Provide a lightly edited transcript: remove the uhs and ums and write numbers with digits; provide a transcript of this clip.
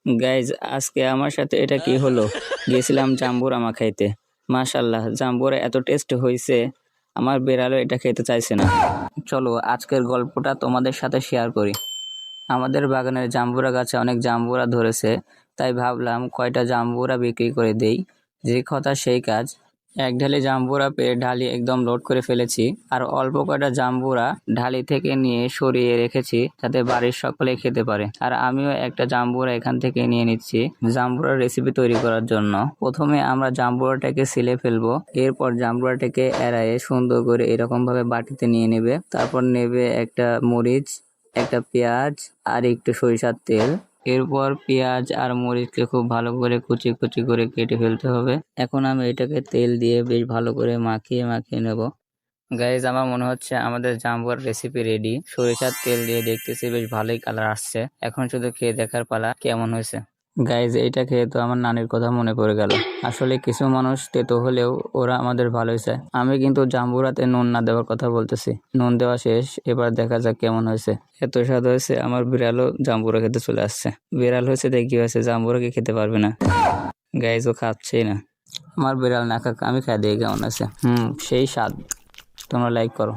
Guys আজকে আমার সাথে এটা কি হলো? গেছিলাম জাম্বুরা মা খাইতে। মাশাল্লাহ, জাম্বুরা এত টেস্ট হয়েছে, আমার বেড়ালও এটা খেতে চাইছে না। চলো আজকের গল্পটা তোমাদের সাথে শেয়ার করি। আমাদের বাগানের জাম্বুরা গাছে অনেক জাম্বুরা ধরেছে, তাই ভাবলাম কয়টা জাম্বুরা বিক্রি করে দেই। যে কথা সেই কাজ, এক ঢালি জাম্বুরা পেয়ে ঢালি একদম লোড করে ফেলেছি। আর অল্প কয়টা জাম্বুরা ঢালি থেকে নিয়ে সরিয়ে রেখেছি যাতে বাড়ির সকলে খেতে পারে। আর আমিও একটা জাম্বুরা এখান থেকে নিয়ে নিচ্ছি জাম্বুরার রেসিপি তৈরি করার জন্য। প্রথমে আমরা জাম্বুরাটাকে ছিলে ফেলবো, এরপর জাম্বুরাটাকে এড়ায়ে সুন্দর করে এরকম ভাবে বাটিতে নিয়ে নেবে। তারপর নেবে একটা মরিচ, একটা পেঁয়াজ আর একটু সরিষার তেল। এরপর পেঁয়াজ আর মরিচকে খুব ভালো করে কুচি কুচি করে কেটে ফেলতে হবে। এখন আমি এটাকে তেল দিয়ে বেশ ভালো করে মাখিয়ে মাখিয়ে নেব। গাইজ আমার মনে হচ্ছে আমাদের জাম্বুর রেসিপি রেডি। সরিষার তেল দিয়ে দেখতেছি বেশ ভালোই কালার আসছে। এখন শুধু খেয়ে দেখার পালা কেমন হয়েছে। গাইজ এইটা খেয়ে তো আমার নানির কথা মনে পড়ে গেল। আসলে কিছু মানুষ তেতো হলেও ওরা আমাদের ভালোই চায়। আমি কিন্তু জাম্বুরাতে নুন না দেওয়ার কথা বলতেছি। নুন দেওয়া শেষ, এবার দেখা যাক কেমন হয়েছে। এত স্বাদ হয়েছে আমার বিড়ালও জাম্বুরা খেতে চলে আসছে। বিড়াল হয়েছে দেখি কি হয়েছে, জাম্বুরা কি খেতে পারবে না? গাইজ ও খাচ্ছেই না। আমার বিড়াল না খাক, আমি খাই দিয়ে কেমন আছে। সেই স্বাদ। তোমরা লাইক করো।